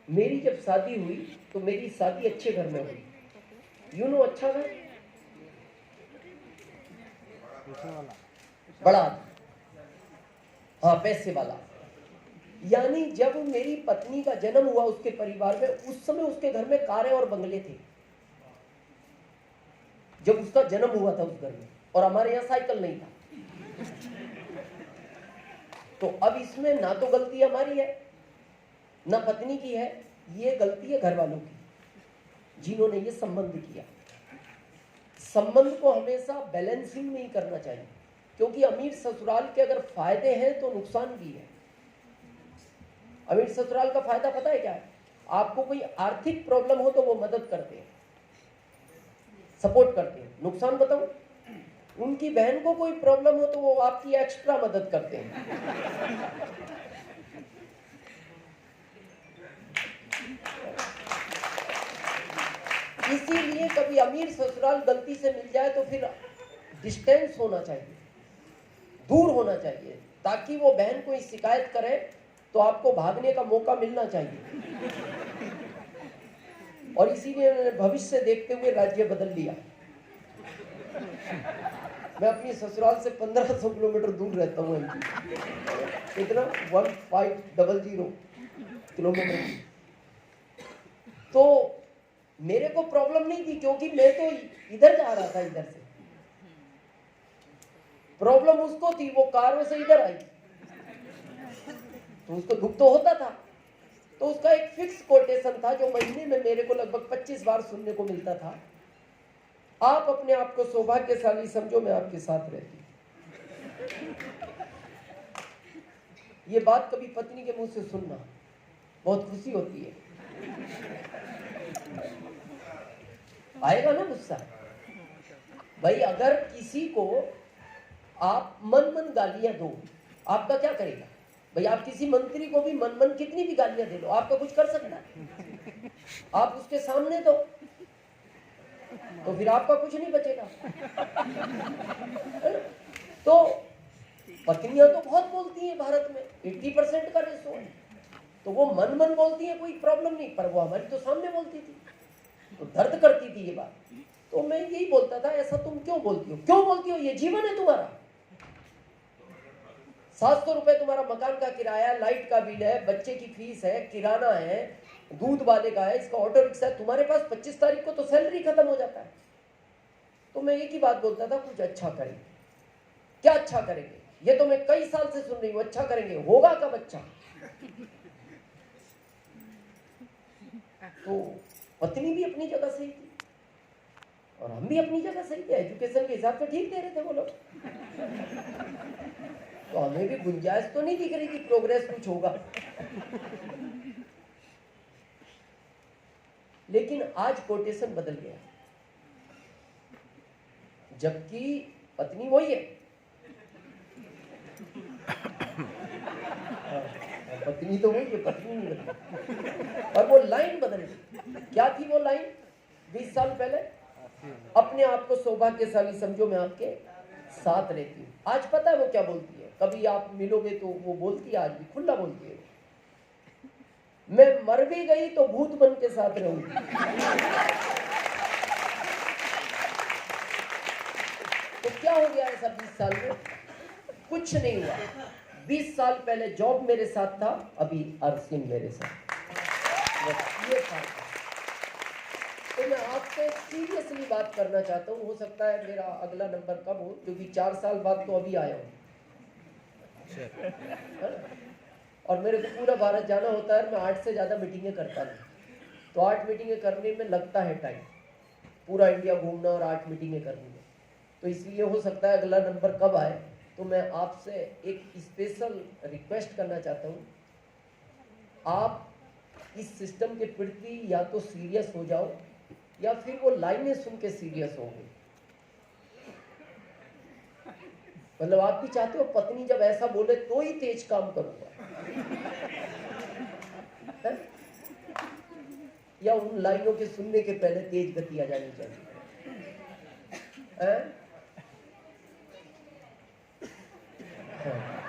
मेरी जब शादी हुई तो मेरी शादी अच्छे घर में हुई। अच्छा घर, बड़ा, हाँ पैसे वाला। यानी जब मेरी पत्नी का जन्म हुआ उसके परिवार में, उस समय उसके घर में कारें और बंगले थे, जब उसका जन्म हुआ था उस घर में, और हमारे यहाँ साइकिल नहीं था। तो अब इसमें ना तो गलती हमारी है ना पत्नी की है, ये गलती है घर वालों की जिन्होंने ये संबंध किया। संबंध को हमेशा बैलेंसिंग में ही करना चाहिए, क्योंकि अमीर ससुराल के अगर फायदे हैं तो नुकसान भी है। अमीर ससुराल का फायदा पता है क्या है? आपको कोई आर्थिक प्रॉब्लम हो तो वो मदद करते हैं, सपोर्ट करते हैं। नुकसान बताऊं? उनकी बहन को कोई प्रॉब्लम हो तो वो आपकी एक्स्ट्रा मदद करते हैं। इसीलिए कभी अमीर ससुराल गलती से मिल जाए तो फिर डिस्टेंस होना चाहिए, दूर होना चाहिए, ताकि वो बहन कोई शिकायत करे तो आपको भागने का मौका मिलना चाहिए। और इसीलिए मैंने भविष्य देखते हुए राज्य बदल लिया। मैं अपनी ससुराल से 1500 किलोमीटर दूर रहता हूँ। कितना? 1500 किलोमीटर। तो मेरे को प्रॉब्लम नहीं थी, क्योंकि मैं तो इधर जा रहा था, इधर से। प्रॉब्लम उसको थी, वो कार में से इधर आई तो उसको दुख तो होता था। तो उसका एक फिक्स कोटेशन था जो महीने में मेरे को लगभग 25 बार सुनने को मिलता था। आप अपने आप को सौभाग्यशाली समझो, मैं आपके साथ रहती हूं। ये बात कभी पत्नी के मुंह से सुनना, बहुत खुशी होती है। आएगा ना गुस्सा? भाई अगर किसी को आप मन गालियां दो, आपका क्या करेगा? भाई आप किसी मंत्री को भी मन कितनी भी गालियां दे लो, आपका कुछ कर सकता है? आप उसके सामने दो तो फिर आपका कुछ नहीं बचेगा। तो पत्नियां तो बहुत बोलती हैं भारत में, 80% का रेशो है। तो वो मन बोलती है, कोई प्रॉब्लम नहीं, पर वो हमारी तो सामने बोलती थी तो दर्द करती थी ये बात। तो मैं यही बोलता था, ऐसा तुम क्यों बोलती हो? क्यों बोलती हो? ये जीवन है तुम्हारा। 700 रुपए तुम्हारा मकान का किराया, लाइट का बिल है, बच्चे की फीस है, किराना है, दूध वाले का है, इसका ऑटो रिक्शा है। तुम्हारे पास 25 तारीख को तो सैलरी खत्म हो जाता है। तो मैं एक ही बात बोलता था, कुछ अच्छा करेंगे। क्या अच्छा करेंगे? ये तो मैं कई साल से सुन रही हूँ, अच्छा करेंगे। होगा कब अच्छा? तो पत्नी भी अपनी जगह सही थी और हम भी अपनी जगह सही थे, एजुकेशन के हिसाब से ठीक दे रहे थे वो लोग। तो हमें भी गुंजाइश तो नहीं दिख रही कि प्रोग्रेस कुछ होगा। लेकिन आज कोटेशन बदल गया, जबकि पत्नी वही है। पत्नी तो वही है, पत्नी नहीं बदली, और वो लाइन बदल गई। क्या थी वो लाइन? 20 साल पहले, अपने आप को सौभाग्यशाली समझो, मैं आपके साथ रहती हूँ। आज पता है वो क्या बोलती है? कभी आप मिलोगे तो वो बोलती है, आज भी खुला बोलती है, मैं मर भी गई तो भूत बन के साथ रहूंगी। तो क्या हो गया ऐसा 20 साल में? कुछ नहीं हुआ। 20 साल पहले जॉब मेरे साथ था, अभी अर्शिन मेरे साथ। ये था। तो मैं आपसे सीरियसली बात करना चाहता हूँ। हो सकता है मेरा अगला नंबर कब हो, क्योंकि 4 साल बाद तो अभी आया हूँ, और मेरे को पूरा भारत जाना होता है। मैं 8 से ज़्यादा मीटिंगें करता हूँ, तो 8 मीटिंगें करने में लगता है टाइम, पूरा इंडिया घूमना और 8 मीटिंगें करनी में। तो इसलिए हो सकता है अगला नंबर कब आए। तो मैं आपसे एक स्पेशल रिक्वेस्ट करना चाहता हूँ, आप इस सिस्टम के प्रति या तो सीरियस हो जाओ या फिर वो लाइनें सुन के सीरियस हो गए। मतलब आप भी चाहते हो पत्नी जब ऐसा बोले तो ही तेज काम करूंगा, या उन लाइनों के सुनने के पहले तेज गति आ जानी चाहिए?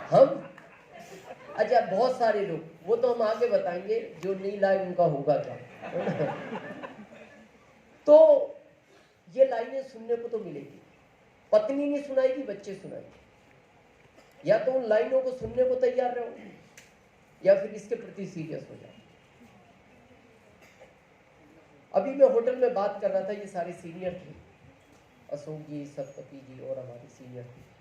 हम अच्छा, बहुत सारे लोग, वो तो हम आगे बताएंगे, जो नहीं लाए उनका होगा क्या। तो ये लाइनें सुनने को तो मिलेगी, पत्नी नहीं सुनाएगी, बच्चे सुनाएंगे। या तो उन लाइनों को सुनने को तैयार रहो, या फिर इसके प्रति सीरियस हो जाओ। अभी मैं होटल में बात कर रहा था, ये सारे सीनियर थे, अशोक जी, सतपति जी और हमारे सीनियर थे।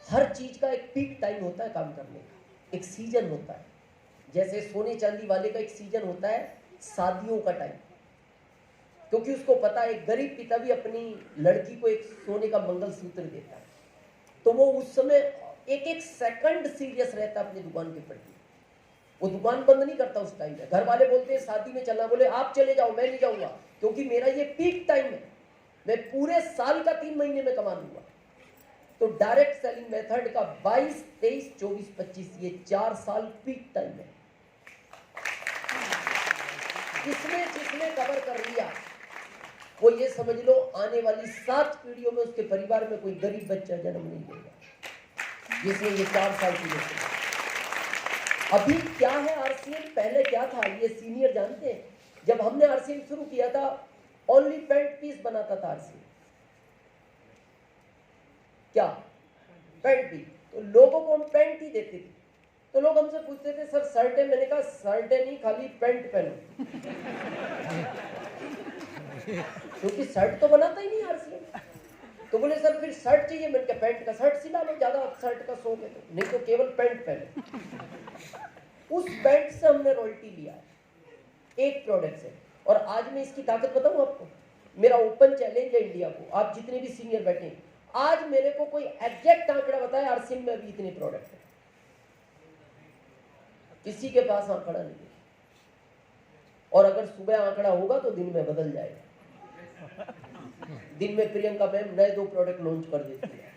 हर चीज का एक पीक टाइम होता है काम करने का, एक सीजन होता है। जैसे सोने चांदी वाले का एक सीजन होता है शादियों का टाइम, क्योंकि उसको पता है एक गरीब पिता भी अपनी लड़की को एक सोने का मंगलसूत्र देता है, तो वो उस समय एक एक सेकंड सीरियस रहता है अपनी दुकान के प्रति। वो दुकान बंद नहीं करता उस टाइम में। घर वाले बोलते हैं शादी में चलना, बोले आप चले जाओ, मैं नहीं जाऊंगा, क्योंकि मेरा ये पीक टाइम है, मैं पूरे साल का 3 महीने में कमा लूंगा। तो डायरेक्ट सेलिंग मेथड का 22, 23, 24, 25 ये 4 साल पीक टाइम है। जिसने कवर कर लिया वो ये समझ लो आने वाली 7 पीढ़ियों में उसके परिवार में कोई गरीब बच्चा जन्म नहीं लेगा, जिसने ये 4 साल की है। अभी क्या है आरसीएम, पहले क्या था ये सीनियर जानते हैं। जब हमने आरसीएम शुरू किया था ओनली पैंट पीस बनाता था आरसीएम, क्या पैंट पीस, तो लोगों को हम पैंट ही देते थे। तो लोग हमसे पूछते थे सर शर्ट है, मैंने कहा शर्ट है नहीं, खाली पैंट पहनो, क्योंकि शर्ट तो बनाता ही नहीं आरसीएम। तो बोले सर फिर शर्ट चाहिए, मैंने कहा पैंट का शर्ट सिला लो, ज्यादा शर्ट का शौक है तो, नहीं तो केवल पैंट पहनो। उस पैंट से हमने रॉयल्टी लिया है एक प्रोडक्ट से। और आज मैं इसकी ताकत बताऊं आपको, मेरा ओपन चैलेंज है इंडिया को, आप जितने भी सीनियर बैठे हैं, आज मेरे को कोई एग्जैक्ट आंकड़ा बताए आरसीएम में अभी इतने प्रोडक्ट है, किसी के पास आंकड़ा नहीं है। और अगर सुबह आंकड़ा होगा तो दिन में बदल जाएगा। दिन में प्रियंका मैम नए 2 प्रोडक्ट लॉन्च कर देती है,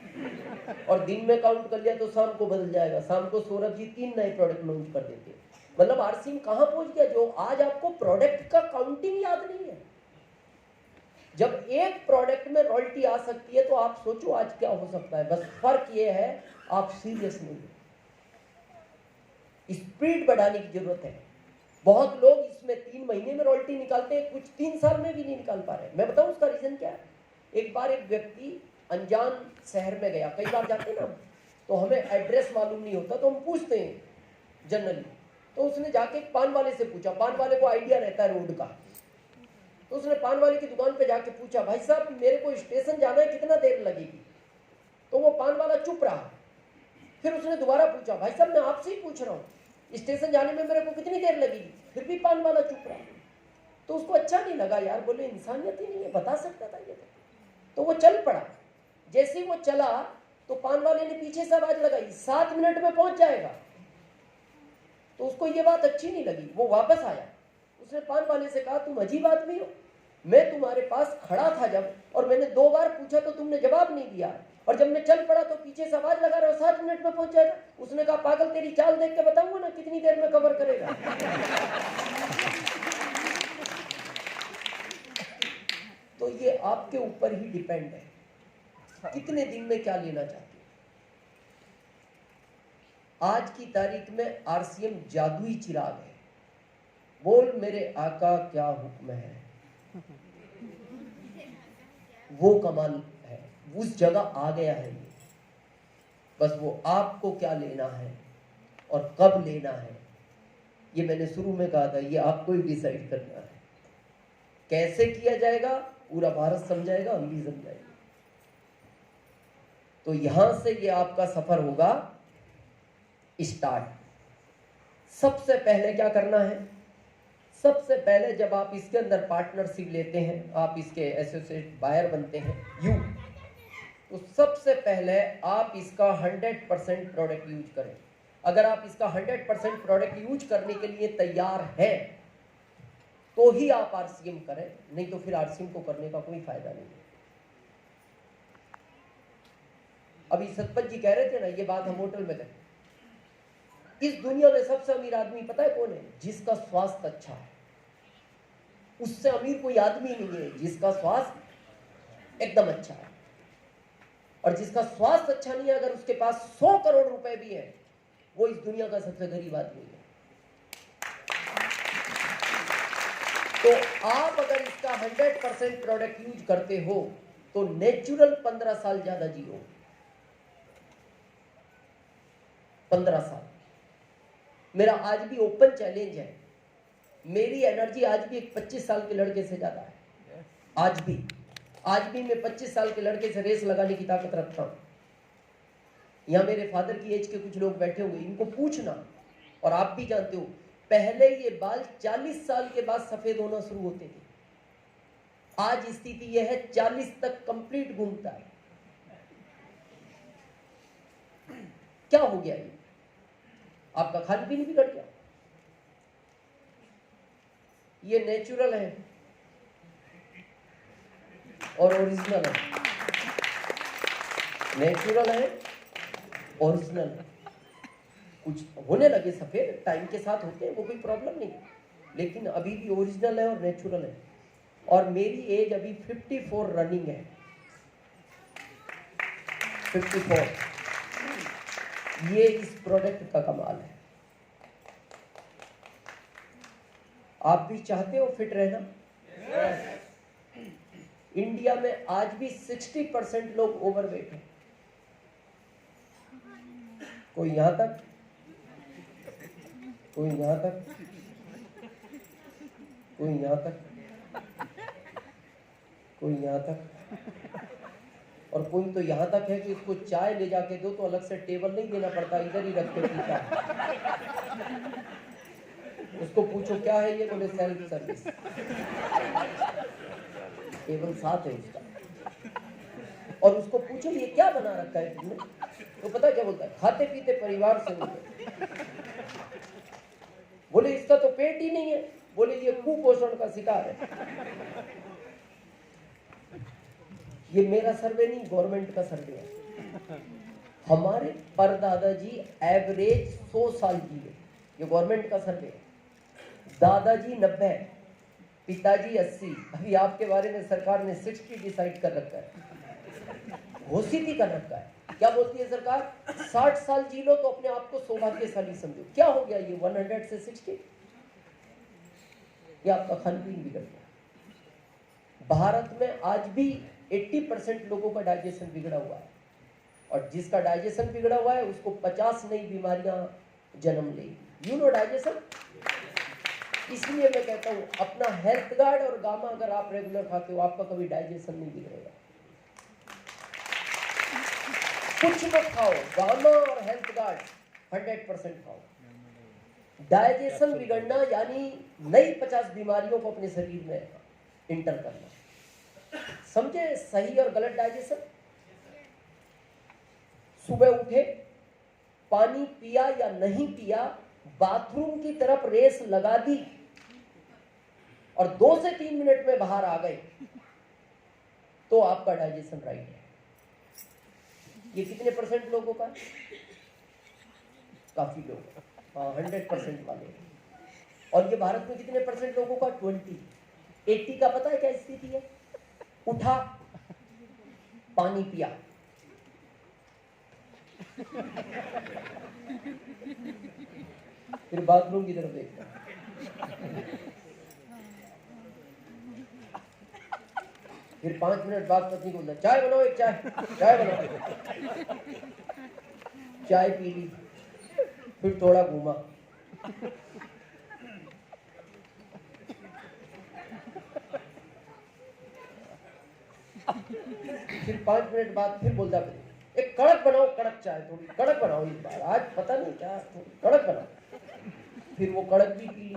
और दिन में काउंट कर लिया तो शाम को बदल जाएगा, शाम को सौरभ जी 3 नए प्रोडक्ट लॉन्च कर देते हैं। मतलब आरसीएम कहां पहुंच गया, जो आज आपको प्रोडक्ट का काउंटिंग याद नहीं है। जब एक प्रोडक्ट में रॉयल्टी आ सकती है तो आप सोचो आज क्या हो सकता है। बस फर्क ये है आप सीरियस नहीं है, स्पीड बढ़ाने की जरूरत है। बहुत लोग इसमें 3 महीने में रॉयल्टी निकालते हैं, कुछ 3 साल में भी नहीं निकाल पा रहे। मैं बताऊं उसका रीजन क्या है। एक बार एक व्यक्ति अनजान शहर में गया, कई बार जाते हैं ना तो हमें एड्रेस मालूम नहीं होता तो हम पूछते हैं जनरली। तो उसने जाके पान वाले से पूछा, पान वाले को आइडिया रहता है रोड का, तो उसने पान वाले की दुकान पे जाके पूछा भाई साहब मेरे को स्टेशन जाना है, कितना देर लगेगी। तो वो पान वाला चुप रहा। फिर उसने दोबारा पूछा भाई साहब मैं आपसे ही पूछ रहा हूँ, स्टेशन जाने में मेरे को कितनी देर लगेगी। फिर भी पान वाला चुप रहा। तो उसको अच्छा नहीं लगा, यार बोले इंसानियत ही नहीं है, बता सकता था ये तो वो चल पड़ा। जैसे ही वो चला तो पान वाले ने पीछे से आवाज लगाई 7 मिनट में पहुंच जाएगा। तो उसको ये बात अच्छी नहीं लगी, वो वापस आया। उसने पान वाले से कहा तुम अजीब आदमी हो, मैं तुम्हारे पास खड़ा था जब, और मैंने 2 बार पूछा तो तुमने जवाब नहीं दिया, और जब मैं चल पड़ा तो पीछे से आवाज लगा रहे हो 7 मिनट में पहुंच जाएगा। उसने कहा पागल तेरी चाल देख के बताऊंगा ना कितनी देर में कवर करेगा। तो ये आपके ऊपर ही डिपेंड है कितने दिन में क्या लेना चाहते हैं। आज की तारीख में आरसीएम जादुई चिराग है, बोल मेरे आका क्या हुक्म है, वो कमाल है, उस जगह आ गया है ये। बस वो आपको क्या लेना है और कब लेना है, ये मैंने शुरू में कहा था, ये आपको ही डिसाइड करना है। कैसे किया जाएगा पूरा भारत समझाएगा, हम भी समझाएंगे। तो यहां से ये आपका सफर होगा स्टार्ट। सबसे पहले क्या करना है, सबसे पहले जब आप इसके अंदर पार्टनरशिप लेते हैं, आप इसके एसोसिएट बायर बनते हैं तो सबसे पहले आप इसका 100% प्रोडक्ट यूज करें। अगर आप इसका 100% प्रोडक्ट यूज करने के लिए तैयार हैं तो ही आप आरसीएम करें, नहीं तो फिर आरसीएम को करने का कोई फायदा नहीं है। अभी सतपत जी कह रहे थे ना, ये बात हम होटल में करें, इस दुनिया में सबसे अमीर आदमी पता है कौन है, जिसका स्वास्थ्य अच्छा है। उससे अमीर कोई आदमी नहीं है जिसका स्वास्थ्य एकदम अच्छा है। और जिसका स्वास्थ्य अच्छा नहीं है, अगर उसके पास 100 करोड़ रुपए भी है, वो इस दुनिया का सबसे गरीब आदमी है। तो आप अगर इसका 100% प्रोडक्ट यूज करते हो तो नेचुरल 15 साल ज्यादा जियो। 15 साल। मेरा आज भी ओपन चैलेंज है, मेरी एनर्जी आज भी एक 25 साल के लड़के से ज्यादा है। आज भी मैं 25 साल के लड़के से रेस लगाने की ताकत रखता हूं। यहां मेरे फादर की एज के कुछ लोग बैठे हुए, इनको पूछना, और आप भी जानते हो, पहले ये बाल 40 साल के बाद सफेद होना शुरू होते थे। आज स्थिति यह है 40 तक कंप्लीट घूमता है। क्या हो गया? ये आपका खान पीन बिगड़ गया। ये नेचुरल है और ओरिजिनल है। नेचुरल है, ओरिजिनल है। कुछ होने लगे सफेद, टाइम के साथ होते हैं, वो कोई प्रॉब्लम नहीं, लेकिन अभी भी ओरिजिनल है और नेचुरल है। और मेरी एज अभी 54 रनिंग है। 54। ये इस प्रोडक्ट का कमाल है। आप भी चाहते हो फिट रहना? इंडिया में आज भी 60% लोग ओवरवेट हैं। कोई यहां तक, कोई यहां तक, कोई यहां तक, कोई यहां तक, और कोई तो यहां तक है कि इसको चाय ले जाके दो तो अलग से टेबल नहीं देना पड़ता, इधर ही रख के पीता है। उसको पूछो क्या है ये, बोले सेल्फ सर्विस। टेबल साथ है उसका, और उसको पूछो ये क्या बना रखा है तुमने, तो पता क्या बोलता है, खाते पीते परिवार से होते। बोले इसका तो पेट ही नहीं है, बोले ये कुपोषण का शिकार है। ये मेरा सर्वे नहीं, गवर्नमेंट का सर्वे है। हमारे परदादाजी एवरेज 100 साल जिए, ये गवर्नमेंट का सर्वे है। दादाजी 90, पिताजी 80। अभी आपके बारे में सरकार ने 60 डिसाइड कर रखा है, घोषित ही कर रखा है। क्या बोलती है सरकार? 60 साल जी लो तो अपने आप को सौभाग्यशाली समझो। क्या हो गया ये 100 से 60? ये आपका खान पीन बिगड़ गया। भारत में आज भी 80% लोगों का डाइजेशन बिगड़ा हुआ है, और जिसका डाइजेशन बिगड़ा हुआ है उसको 50 नई बीमारियां जन्म लेगी। You know digestion. इसलिए मैं कहता हूं अपना हेल्थ गार्ड और गामा अगर आप रेगुलर खाते हो, आपका कभी डाइजेशन नहीं बिगड़ेगा। कुछ मत खाओ, गामा और हेल्थ गार्ड 100% खाओ। डाइजेशन बिगड़ना यानी नई 50 बीमारियों को अपने शरीर में इंटर करना। समझे सही और गलत डाइजेशन? सुबह उठे, पानी पिया या नहीं पिया, बाथरूम की तरफ रेस लगा दी और 2 से 3 मिनट में बाहर आ गए, तो आपका डाइजेशन राइट है। ये कितने % लोगों का? काफी लोग, हाँ 100% वाले। और ये भारत में कितने % लोगों का? 20। 80 का पता है क्या स्थिति है? उठा, पानी पिया, फिर बाथरूम की तरफ देखना, फिर 5 मिनट बाद पत्नी को बोलना चाय बनाओ, एक चाय बनाओ। चाय पी ली, फिर थोड़ा घूमा, फिर 5 मिनट बाद फिर बोलता एक कड़क बनाओ, कड़क चाय, थोड़ी कड़क बनाओ इस बार, आज पता नहीं क्या, कड़क बनाओ। फिर वो कड़क भी पी ली।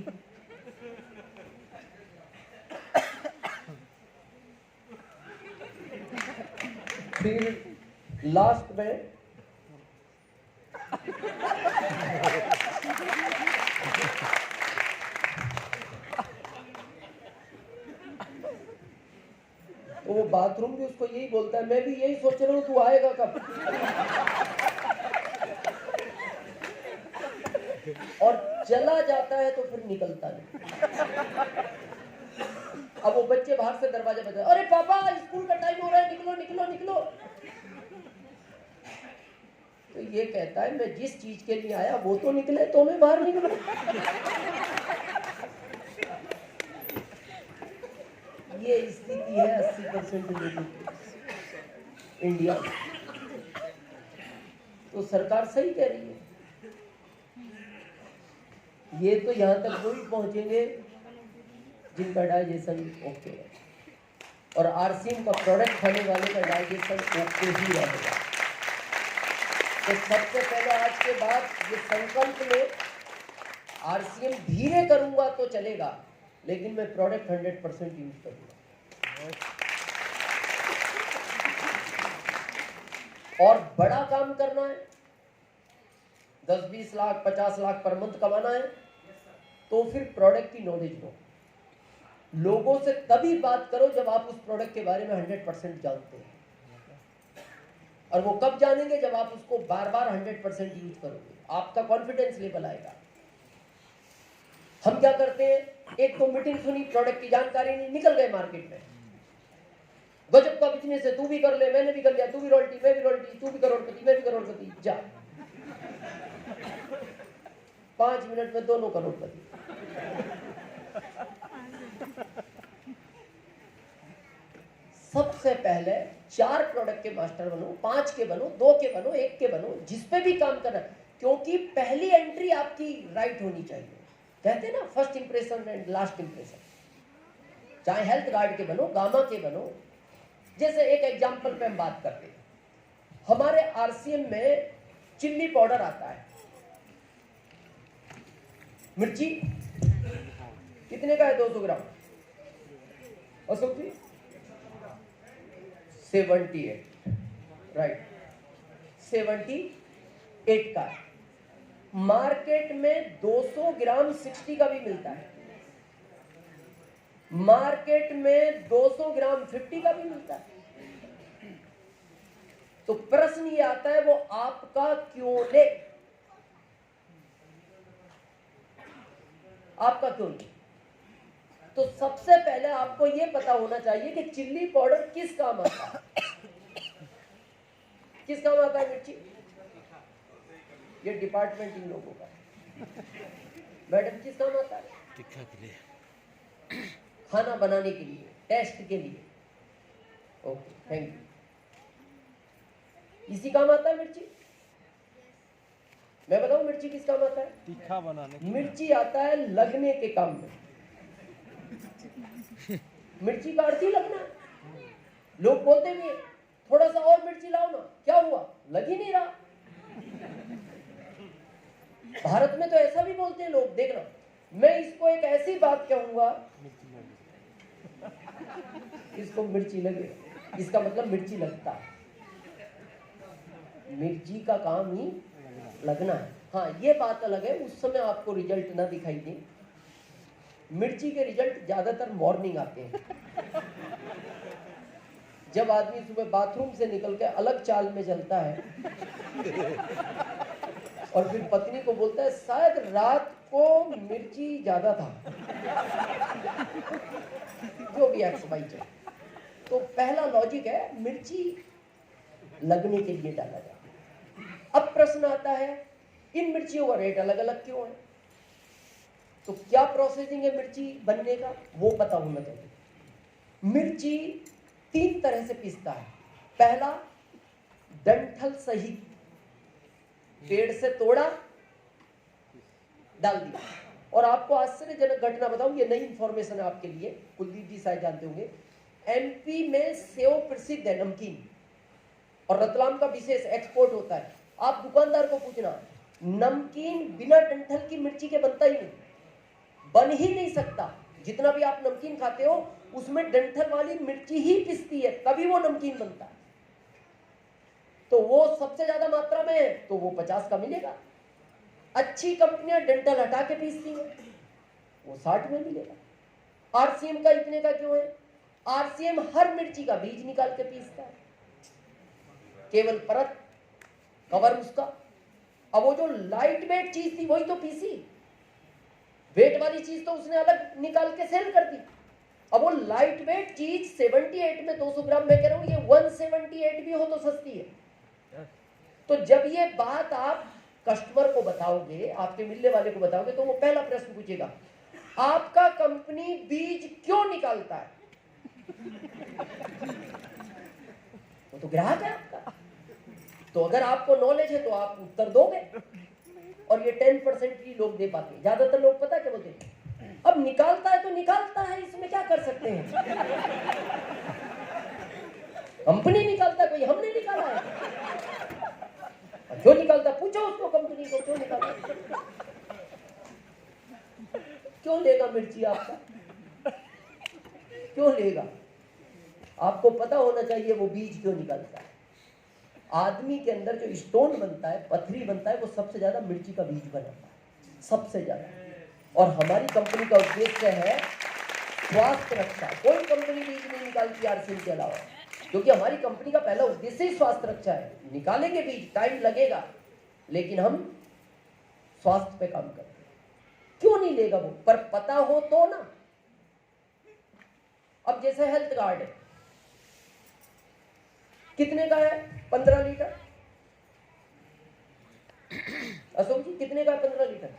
फिर लास्ट में तो वो बाथरूम भी उसको यही बोलता है, मैं भी यही सोच रहा हूं तू आएगा कब। और चला जाता है तो फिर निकलता नहीं। अब वो बच्चे बाहर से दरवाजा बजा, अरे पापा स्कूल का टाइम हो रहा है, निकलो निकलो निकलो। तो ये कहता है मैं जिस चीज के लिए आया वो तो निकले तो मैं बाहर निकलूं। ये स्थिति है 80% लोगों की इंडिया में। तो सरकार सही कह रही है। ये तो यहाँ तक वही पहुंचेंगे जिनका डाइजेशन ओके है, और आरसीएम का प्रोडक्ट खाने वाले का डाइजेशन ओके ही रहेगा। तो सबसे पहले आज के बाद ये संकल्प ले, आरसीएम धीरे करूंगा तो चलेगा, लेकिन मैं प्रोडक्ट 100% यूज करूंगा। और बड़ा काम करना है, 10-20 लाख 50 लाख पर मंथ कमाना है, तो फिर प्रोडक्ट की नॉलेज लो। लोगों से तभी बात करो जब आप उस प्रोडक्ट के बारे में 100% जानते हैं। और वो कब जानेंगे? जब आप उसको बार बार 100% यूज करोगे, आपका कॉन्फिडेंस लेवल आएगा। हम क्या करते हैं, एक तो मीटिंग सुनी, प्रोडक्ट की जानकारी नहीं, निकल गए मार्केट में, गजब का बिजनेस है, तू भी कर ले, मैंने भी कर लिया, तू भी रॉयल्टी, मैं भी रॉयल्टी, तू भी करोड़पति, मैं भी करोड़पति, जा 5 मिनट में दोनों करोड़पति। सबसे पहले 4 प्रोडक्ट के मास्टर बनो, 5 के बनो, 2 के बनो, 1 के बनो, जिस पे भी काम करना, क्योंकि पहली एंट्री आपकी राइट होनी चाहिए। कहते हैं ना, first impression and last impression. चाहे हेल्थ गार्ड के बनो, गामा के बनो। जैसे एक एग्जांपल पे हम बात करते हैं, हमारे आरसीएम में चिल्ली पाउडर आता है, मिर्ची कितने का है? 200 ग्राम। अशोक जी 78, राइट, 78 का है। मार्केट में 200 ग्राम 60 का भी मिलता है, मार्केट में 200 ग्राम 50 का भी मिलता है। तो प्रश्न ये आता है, वो आपका क्यों ले? आपका क्यों ले? तो सबसे पहले आपको यह पता होना चाहिए कि चिल्ली पाउडर किस काम आता है। किस काम आता है मिर्ची? ये डिपार्टमेंट इन लोगों का है। मैडम किस काम आता है? तीखा के लिए, खाना बनाने के लिए, टेस्ट के लिए। Okay, thank you. इसी काम आता है मिर्ची? मैं बताऊं मिर्ची किस काम आता है? तीखा बनाने। मिर्ची आता है लगने के काम में। मिर्ची का अर्थ ही लगना। लोग बोलते भी थोड़ा सा और मिर्ची लाओ ना, क्या हुआ? लग ही नहीं रहा। भारत में तो ऐसा भी बोलते हैं लोग, देखना। मैं इसको एक ऐसी बात कहूंगा, इसको मिर्ची लगे, इसका मतलब मिर्ची लगता है। मिर्ची का काम ही लगना है। हाँ, ये बात अलग है, उस समय आपको रिजल्ट ना दिखाई दे। मिर्ची के रिजल्ट ज्यादातर मॉर्निंग आते हैं, जब आदमी सुबह बाथरूम से निकल के अलग चाल में चलता है और फिर पत्नी को बोलता है शायद रात को मिर्ची ज्यादा था, जो भी एक्स है। तो पहला लॉजिक है, मिर्ची लगने के लिए डाला जाता है। अब प्रश्न आता है, इन मिर्चियों का रेट अलग अलग क्यों है? तो क्या प्रोसेसिंग है मिर्ची बनने का, वो पता होना चाहिए। मिर्ची 3 तरह से पिसता है। पहला, डंठल सहित, पेड़ से तोड़ा, डाल दिया। और आपको आश्चर्यजनक घटना बताऊं, ये नई इंफॉर्मेशन है आपके लिए, कुलदीप जी शायद जानते होंगे। एमपी में सेव प्रसिद्ध है, नमकीन, और रतलाम का विशेष एक्सपोर्ट होता है। आप दुकानदार को पूछना, नमकीन बिना डंठल की मिर्ची के बनता ही नहीं, बन ही नहीं सकता। जितना भी आप नमकीन खाते हो उसमें डंठल वाली मिर्ची ही पिसती है, तभी वो नमकीन बनता है। तो वो सबसे ज्यादा मात्रा में है तो वो 50 का मिलेगा। अच्छी कंपनियां डंठल हटा के पीसती हैं, वो 60 में मिलेगा। आरसीएम का इतने का क्यों है? आरसीएम हर मिर्ची का बीज निकाल के पीसता है, केवल परत कवर उसका। अब वो जो लाइट वेट चीज थी वही तो पीसी, वेट वाली चीज तो उसने अलग निकाल के सेल कर दी। अब वो लाइट वेट चीज 78 में 200 ग्राम, मैं कह रहा हूं ये 178 भी हो तो सस्ती है। तो जब ये बात आप कस्टमर को बताओगे, आपके मिलने वाले को बताओगे, तो वो पहला प्रश्न पूछेगा, आपका कंपनी बीज क्यों निकालता है? वो तो ग्राहक है आपका। तो अगर आपको नॉलेज है तो आप उत्तर दोगे, और ये 10% ही लोग दे पाते हैं। ज्यादातर लोग पता क्या बोलते हैं, अब निकालता है तो निकालता है, इसमें क्या कर सकते हैं, कंपनी निकालता है, कोई हमने निकाला है। क्यों निकालता, पूछो उसको, कंपनी को क्यों निकाला, क्यों लेगा मिर्ची आपका, क्यों लेगा? आपको पता होना चाहिए वो बीज क्यों निकालता है। आदमी के अंदर जो स्टोन बनता है, पथरी बनता है, वो सबसे ज्यादा मिर्ची का बीज बनाता है, सबसे ज्यादा। और हमारी कंपनी का उद्देश्य है स्वास्थ्य रक्षा। कोई कंपनी बीज नहीं निकालती आरसीएम के अलावा, क्योंकि हमारी कंपनी का पहला उद्देश्य ही स्वास्थ्य रक्षा है। निकालेंगे बीज, टाइम लगेगा, लेकिन हम स्वास्थ्य पे काम करते हैं। क्यों नहीं लेगा वो, पर पता हो तो ना। अब जैसे हेल्थ कार्ड है, कितने का है? 15 लीटर। अशोक जी कितने का है 15 लीटर?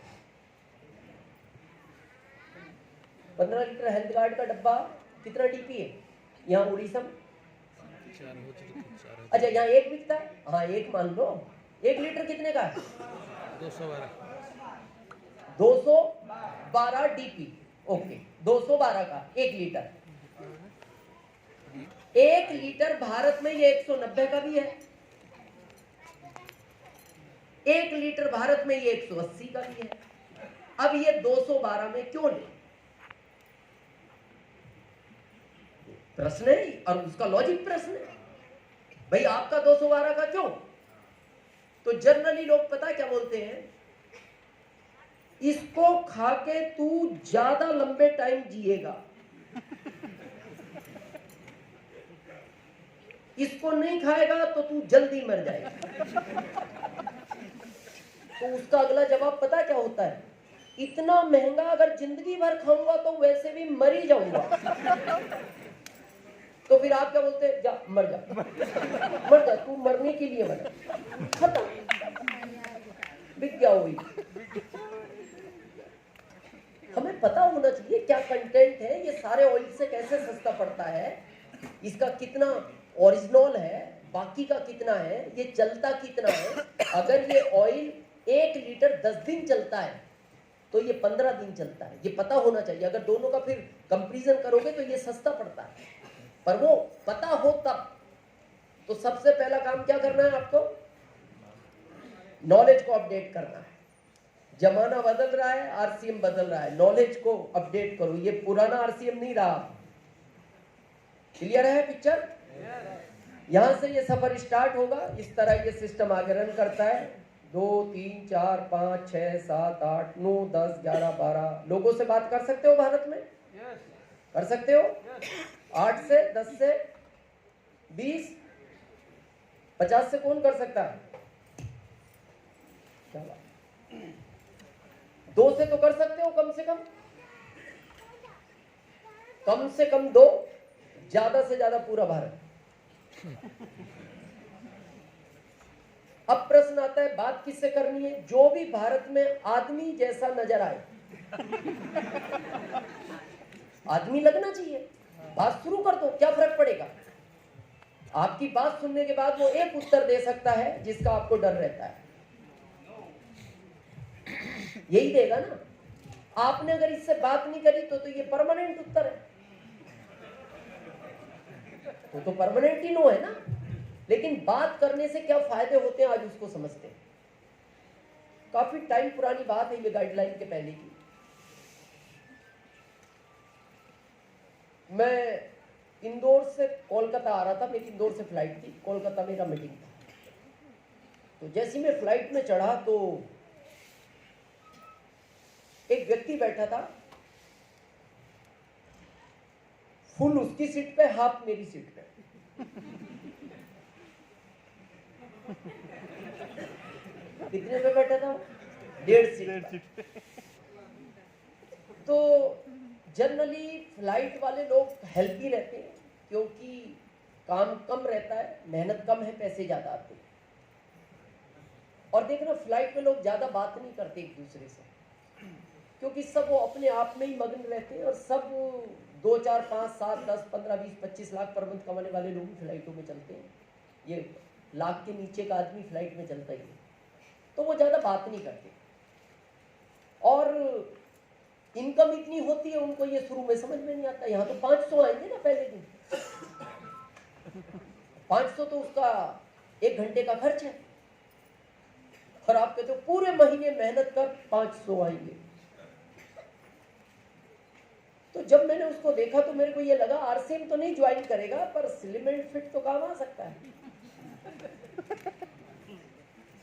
15 लीटर हेल्थ कार्ड का डब्बा कितना डीपी है? यहाँ उड़ीसा में अच्छा, यहाँ एक बिकता है, हाँ एक मान लो। 1 लीटर कितने का है? 212 डीपी। ओके, 212 का 1 लीटर। 1 लीटर भारत में ये 190 का भी है, 1 लीटर भारत में ये 180 का भी है। अब ये 212 में क्यों ले? प्रश्न है, और उसका लॉजिक प्रश्न है, भाई आपका 212 का क्यों? तो जनरली लोग पता क्या बोलते हैं, इसको खा के तू ज्यादा लंबे टाइम जिएगा, इसको नहीं खाएगा तो तू जल्दी मर जाएगा। तो उसका अगला जवाब पता क्या होता है, इतना महंगा अगर जिंदगी भर खाऊंगा तो वैसे भी मर ही जाऊंगा। तो फिर आप क्या बोलते हैं, जा मर जा, मर जा, तू मरने के लिए मर, खत्म, बिक गया हुई। हमें पता होना चाहिए क्या कंटेंट है, ये सारे ऑयल से कैसे सस्ता पड़ता है, इसका कितना ओरिजिनल है, बाकी का कितना है, ये चलता कितना है। अगर ये ऑयल 1 लीटर 10 दिन चलता है तो ये 15 दिन चलता है, ये पता होना चाहिए। अगर दोनों का फिर कंपैरिजन करोगे तो ये सस्ता पड़ता है, पर वो पता हो तब। तो सबसे पहला काम क्या करना है आपको, नॉलेज को अपडेट करना है। जमाना बदल रहा है, आरसीएम बदल रहा है, नॉलेज को अपडेट करो। ये पुराना आरसीएम नहीं रहा। क्लियर है पिक्चर? यहां से ये सफर स्टार्ट होगा, इस तरह ये सिस्टम आगे रन करता है। 2 3 4 5 6 7 8 9 10 11 12 लोगों से बात कर सकते हो भारत में? कर सकते हो? 8 से 10 से 20 50 से कौन कर सकता है? 2 से तो कर सकते हो, कम से कम 2, ज्यादा से ज्यादा पूरा भारत। अब प्रश्न आता है, बात किससे करनी है? जो भी भारत में आदमी जैसा नजर आए, आदमी लगना चाहिए। बात शुरू कर दो, क्या फर्क पड़ेगा? आपकी बात सुनने के बाद वो एक उत्तर दे सकता है जिसका आपको डर रहता है, यही देगा ना। आपने अगर इससे बात नहीं करी तो ये परमानेंट उत्तर है, तो परमानेंट ही नो है ना। लेकिन बात करने से क्या फायदे होते हैं आज उसको समझते हैं। काफी टाइम पुरानी बात है, ये गाइडलाइन के पहले की। मैं इंदौर से कोलकाता आ रहा था, मेरी इंदौर से फ्लाइट थी, कोलकाता मेरा मीटिंग था। तो जैसे मैं फ्लाइट में चढ़ा तो एक व्यक्ति बैठा था, फुल उसकी सीट पे, हाफ मेरी सीट पे। कितने पे बैठा था? 1.5 सीट। तो जनरली फ्लाइट वाले लोग हेल्पी रहते हैं, क्योंकि काम कम रहता है, मेहनत कम है, पैसे ज्यादा आते हैं। और देखना फ्लाइट में लोग ज़्यादा बात नहीं करते एक दूसरे से, क्योंकि सब वो अपने आप में ही मग्न रहते हैं, और सब 2, 4, 5, 7, 10, 15, 20, 25 लाख पर मंथ कमाने वाले लोग फ्लाइटों में चलते हैं। ये लाख के नीचे का आदमी फ्लाइट में चलता ही है, तो वो ज़्यादा बात नहीं करते। और इनकम इतनी होती है उनको, ये शुरू में समझ में नहीं आता। यहाँ तो 500 आएंगे ना पहले दिन, 500 तो उसका 1 घंटे का खर्च है, और आप कहते हो पूरे महीने मेहनत कर 500 आएंगे। तो जब मैंने उसको देखा तो मेरे को ये लगा आरसीएम तो नहीं ज्वाइन करेगा, पर स्लिम एंड फिट तो काम आ सकता है,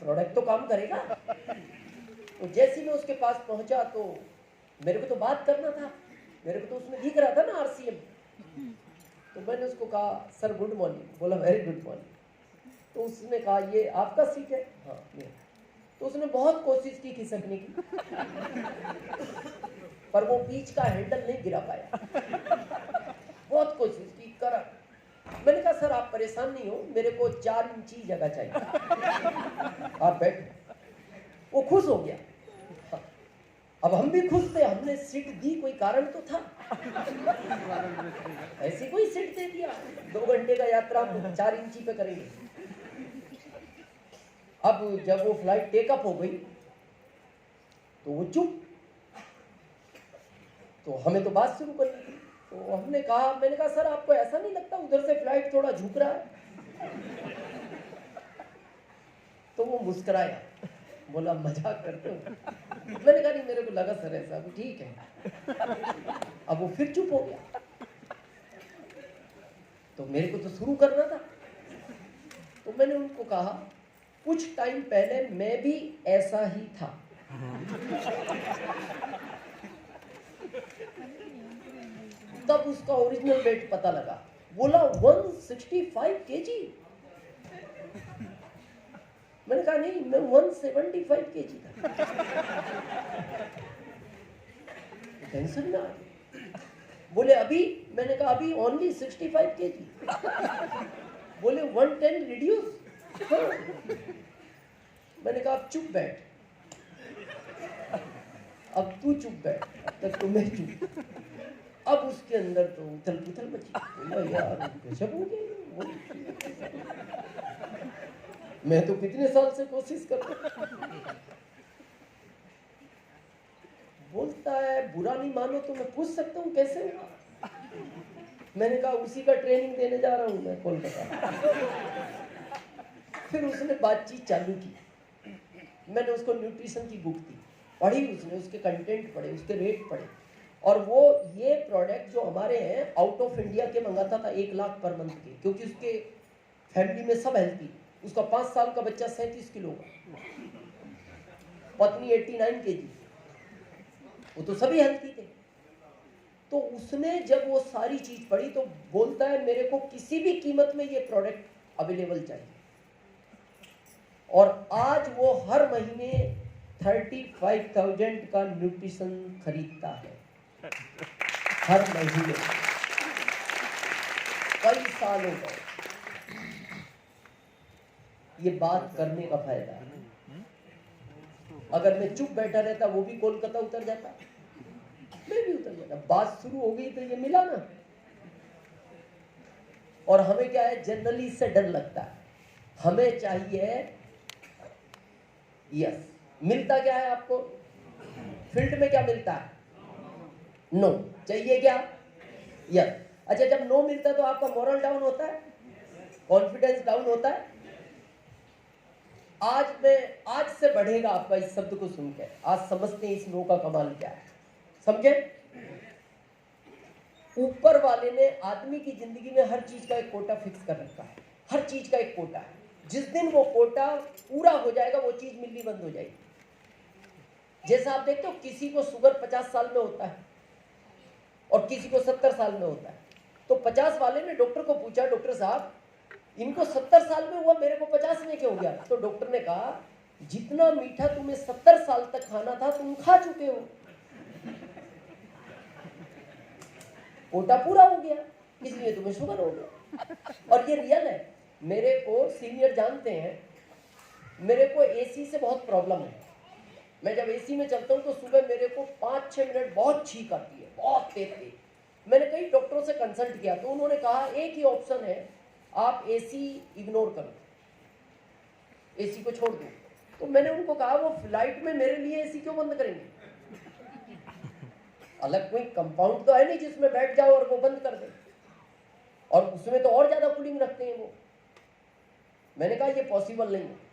प्रोडक्ट तो काम करेगा। तो जैसे मैं उसके पास पहुंचा तो मेरे को तो बात करना था, मेरे को तो उसमें दिख रहा था ना आरसीएम। तो मैंने उसको कहा सर गुड मॉर्निंग, बोला वेरी गुड मॉर्निंग। तो उसने कहा ये आपका सीट है? हाँ ये। तो उसने बहुत कोशिश की खिसकने की, पर वो बीच का हैंडल नहीं गिरा पाया। बहुत कोशिश की, करा। मैंने कहा सर आप परेशान नहीं हो, मेरे को 4 इंची जगह चाहिए, आप बैठ। वो खुश हो गया। अब हम भी खुश थे, हमने सीट दी, कोई कारण तो था, ऐसी कोई सीट दे दिया। 2 घंटे का यात्रा 4 इंची पे करेंगे। अब जब वो फ्लाइट टेकअप हो गई तो वो चुप, तो हमें तो बात शुरू करनी थी। तो हमने कहा, मैंने कहा सर आपको ऐसा नहीं लगता उधर से फ्लाइट थोड़ा झुक रहा है? तो वो मुस्कुराया, बोला मजाक करते हो। मैंने कहा नहीं मेरे को लगा सर ऐसा, भी ठीक है। अब वो फिर चुप हो गया, तो मेरे को तो शुरू करना था। तो मैंने उनको कहा कुछ टाइम पहले मैं भी ऐसा ही था, तब उसका ओरिजिनल वेट पता लगा। बोला 165 केजी। मैंने कहा नहीं मैं 175 केजी था। टेंशन ना। बोले अभी? मैंने कहा अभी ओनली 65 केजी। बोले 110 रिड्यूस। मैंने कहा अब चुप बैठ, अब तू चुप बैठ, अब तक तो मैं चुप। अब उसके अंदर तो उथल पुथल मची। बोला यार गजब हो गया, मैं तो कितने साल से कोशिश कर रहा हूं। बोलता है बुरा नहीं मानो तो मैं पूछ सकता हूँ कैसे हुआ? मैंने कहा उसी का ट्रेनिंग देने जा रहा हूँ मैं कोलकाता। फिर उसने बातचीत चालू की, मैंने उसको न्यूट्रिशन की बुक दी, पढ़ी उसने, उसके कंटेंट पढ़े, उसके रेट पढ़े। और वो ये प्रोडक्ट जो हमारे हैं आउट ऑफ इंडिया के मंगाता था 1 लाख पर मंथ के, क्योंकि उसके फैमिली में सब हेल्थी। उसका 5 साल का बच्चा 37 किलो का, पत्नी 89 केजी, वो तो सभी हेल्थी थे। तो उसने जब वो सारी चीज पढ़ी तो बोलता है मेरे को किसी भी कीमत में ये प्रोडक्ट अवेलेबल चाहिए। और आज वो हर महीने 35,000 का न्यूट्रिशन खरीदता है, हर महीने, कई सालों तक। ये बात करने का फायदा है। अगर मैं चुप बैठा रहता वो भी कोलकाता उतर जाता, मैं भी उतर जाता। बात शुरू हो गई तो ये मिला ना। और हमें क्या है, जनरली इससे डर लगता है। हमें चाहिए यस। मिलता क्या है आपको फील्ड में? क्या मिलता है? नो। चाहिए क्या? यस। अच्छा जब नो मिलता है तो आपका मोरल डाउन होता है, कॉन्फिडेंस डाउन होता है। आज से बढ़ेगा आपका इस शब्द को सुनकर। आज समझते हैं इस नो का कमाल क्या है, समझे? ऊपर वाले ने आदमी की जिंदगी में हर चीज का एक कोटा फिक्स कर रखा है, हर चीज का एक कोटा है। जिस दिन वो कोटा पूरा हो जाएगा वो चीज मिलनी बंद हो जाएगी। जैसा आप देखते हो किसी को शुगर 50 साल में होता है और किसी को 70 साल में होता है। तो 50 वाले ने डॉक्टर को पूछा, डॉक्टर साहब इनको 70 साल में हुआ, मेरे को 50 में क्यों हो गया? तो डॉक्टर ने कहा जितना मीठा तुम्हें 70 साल तक खाना था तुम खा चुके हो, कोटा पूरा हो गया, इसलिए तुम्हें शुगर हो गया। और ये रियल है। मेरे को सीनियर जानते हैं, मेरे को एसी से बहुत प्रॉब्लम है। मैं जब एसी में चलता हूँ तो सुबह मेरे को 5-6 मिनट बहुत छींक आती है, बहुत तेज। मैंने कई डॉक्टरों से कंसल्ट किया तो उन्होंने कहा एक ही ऑप्शन है, आप एसी इग्नोर करो, एसी को छोड़ दो। तो मैंने उनको कहा वो फ्लाइट में मेरे लिए एसी क्यों बंद करेंगे? अलग कोई कंपाउंड तो है नहीं जिसमें बैठ जाओ और वो बंद कर दे, और उसमें तो और ज्यादा कूलिंग रखते हैं वो। मैंने कहा ये पॉसिबल नहीं है।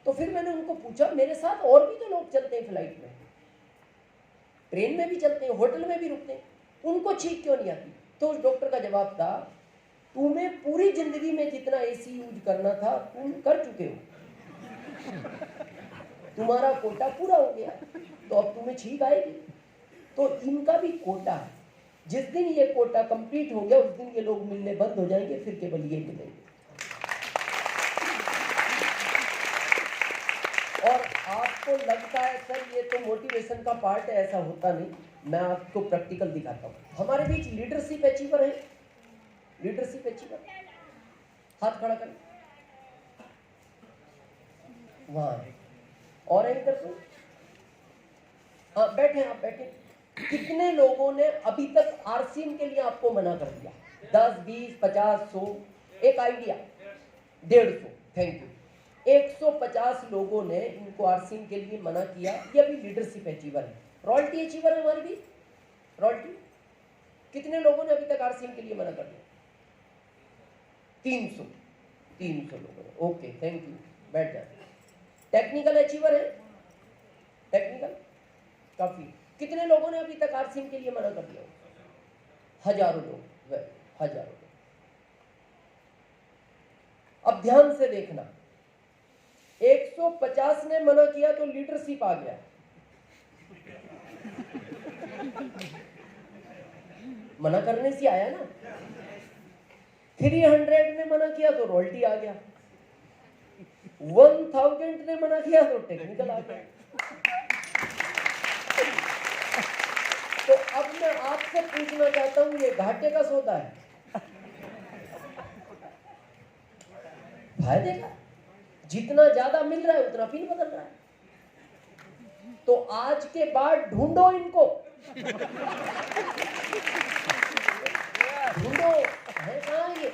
तो फिर मैंने उनको पूछा, मेरे साथ और भी तो लोग चलते हैं फ्लाइट में, ट्रेन में भी चलते हैं, होटल में भी रुकते हैं, उनको छींक क्यों नहीं आती? तो उस डॉक्टर का जवाब था, तुम्हें पूरी जिंदगी में जितना एसी यूज करना था तुम कर चुके हो, तुम्हारा कोटा पूरा हो गया, तो अब तुम्हें छींक आएगी। तो इनका भी कोटा है, जिस दिन ये कोटा कंप्लीट हो गया उस दिन ये लोग मिलने बंद हो जाएंगे, फिर केवल ये मिलेंगे। और आपको लगता है सर ये तो मोटिवेशन का पार्ट है, ऐसा होता नहीं। मैं आपको प्रैक्टिकल दिखाता हूँ। हमारे बीच लीडरशिप अचीवर है, लीडरशिप अचीवर, हाथ खड़ा करें, वहां है। और एक तरफ, हाँ बैठे, आप बैठे। कितने लोगों ने अभी तक आरसीएम के लिए आपको मना कर दिया? 10, 20, 50, 100? एक आइडिया, 150, थैंक यू। 150 लोगों ने इनको आरसीएम के लिए मना किया। ये अभी लीडरशिप अचीवर है। रॉयल्टी अचीवर है हमारे भी, रॉयल्टी। कितने लोगों ने अभी तक आरसीएम के लिए मना कर दिया? 300 लोगों ने, ओके थैंक यू, बैठ जाए। टेक्निकल अचीवर है, टेक्निकल काफी। कितने लोगों ने अभी तक आरसीएम के लिए मना कर दिया? हजारों लोग, हजारों लोग। अब ध्यान से देखना, 150 ने मना किया तो लीडरशिप आ गया, मना करने से आया ना। 300 ने मना किया तो रॉयल्टी आ गया, 1000 ने मना किया तो टेक्निकल आ गया। तो अब मैं आपसे पूछना चाहता हूं, ये घाटे का सौदा है, फायदे का? जितना ज्यादा मिल रहा है उतना फिर बदल रहा है। तो आज के बाद ढूंढो इनको, ढूंढो है कहां ये।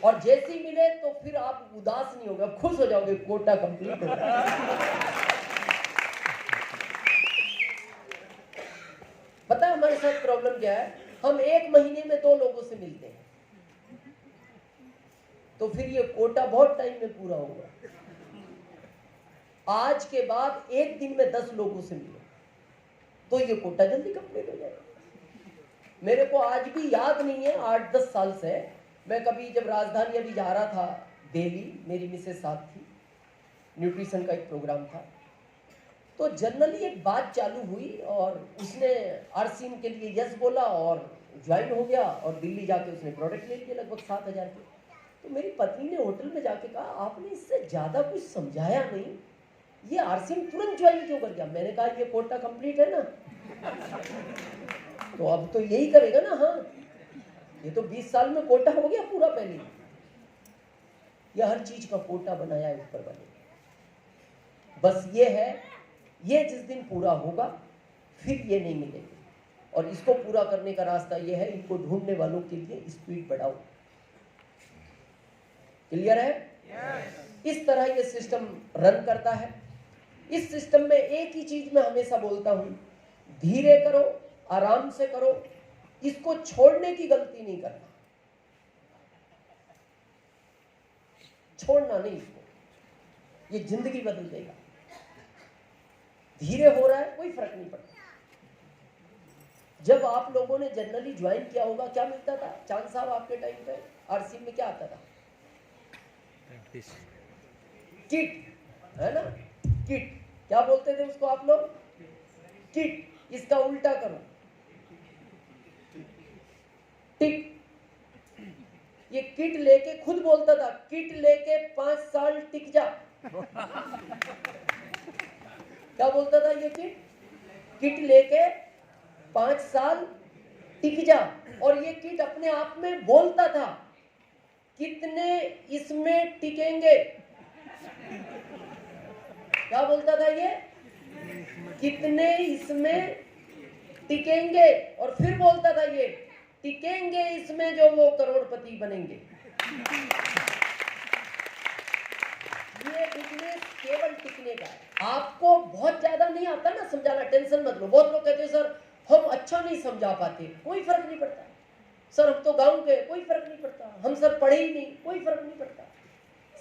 और जैसी मिले तो फिर आप उदास नहीं होगा, खुश हो जाओगे, कोटा कंप्लीट हो गया। पता है हमारे साथ प्रॉब्लम क्या है? हम 1 महीने में 2 लोगों से मिलते हैं, तो फिर ये कोटा बहुत टाइम में पूरा होगा। आज के बाद 1 दिन में 10 लोगों से मिलो तो ये कोटा जल्दी कंप्लीट हो जाएगा। मेरे को आज भी याद नहीं है, 8-10 साल से मैं कभी जब राजधानी अभी जा रहा था दिल्ली, मेरी मिसेस साथ थी, न्यूट्रिशन का एक प्रोग्राम था, तो जनरली एक बात चालू हुई और उसने आरसीएम के लिए यस बोला और ज्वाइन हो गया, और दिल्ली जाके उसने प्रोडक्ट ले लिए लगभग 7,000 के। तो मेरी पत्नी ने होटल में जाके कहा, आपने इससे ज्यादा कुछ समझाया नहीं, ये आरसीएम तुरंत ज्वाइन क्यों कर गया? मैंने कहा ये कोटा कंप्लीट है ना, तो अब तो यही करेगा ना। हाँ, ये तो 20 साल में कोटा हो गया पूरा। पहले ये हर चीज का कोटा बनाया है, ऊपर बनेगा। बस ये है, ये जिस दिन पूरा होगा फिर ये नहीं मिलेंगे, और इसको पूरा करने का रास्ता ये है, इनको ढूंढने वालों के लिए स्पीड बढ़ाओ। क्लियर है? इस तरह ये सिस्टम रन करता है। इस सिस्टम में एक ही चीज मैं हमेशा बोलता हूं, धीरे करो, आराम से करो, इसको छोड़ने की गलती नहीं करना, छोड़ना नहीं इसको, ये जिंदगी बदल देगा। धीरे हो रहा है कोई फर्क नहीं पड़ता। जब आप लोगों ने जनरली ज्वाइन किया होगा, क्या मिलता था चांद साहब आपके टाइम पे? आरसीएम में क्या आता था? किट, है ना? किट, क्या बोलते थे उसको आप लोग? किट। इसका उल्टा करो, टिक। ये किट लेके खुद बोलता था, किट लेके 5 साल टिक जा। क्या बोलता था ये किट? किट लेके 5 साल टिक जा। और ये किट अपने आप में बोलता था कितने इसमें टिकेंगे। क्या बोलता था ये? कितने इसमें टिकेंगे, और फिर बोलता था ये टिकेंगे इसमें जो वो करोड़पति बनेंगे। ये बिजनेस केवल टिकने का है। आपको बहुत ज्यादा नहीं आता ना समझाना, टेंशन मत लो। बहुत लोग कहते हैं सर हम अच्छा नहीं समझा पाते, कोई फर्क नहीं पड़ता। सर हम तो गांव के, कोई फर्क नहीं पड़ता। हम सर पढ़े ही नहीं, कोई फर्क नहीं पड़ता।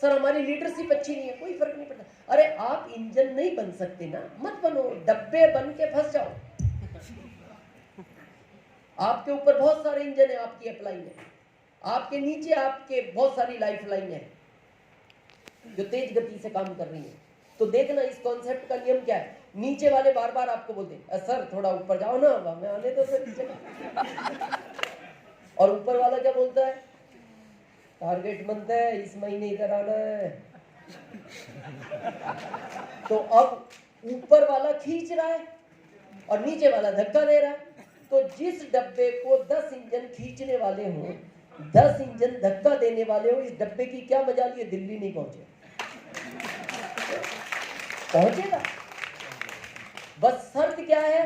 सर हमारी लीडरशिप अच्छी नहीं है, कोई फर्क नहीं पड़ता। अरे आप इंजन नहीं बन सकते ना, मत बनो, डब्बे बन के फंस जाओ। आपके ऊपर बहुत सारे इंजन है, आपकी अप्लाई है, आपके नीचे आपके बहुत सारी लाइफ लाइन है जो तेज गति से काम कर रही है। तो देखना इस कॉन्सेप्ट का नियम क्या है। नीचे वाले बार बार आपको बोलते हैं सर थोड़ा ऊपर जाओ ना, मैं आने दो सर नीचे। और ऊपर वाला क्या बोलता है? टारगेट बनता है इस महीने इधर आना है। तो अब ऊपर वाला खींच रहा है और नीचे वाला धक्का दे रहा है। तो जिस डब्बे को 10 इंजन खींचने वाले हों, 10 इंजन धक्का देने वाले हो, इस डब्बे की क्या मजाल, ये दिल्ली नहीं पहुंचे, पहुंचेगा। बस शर्त क्या है?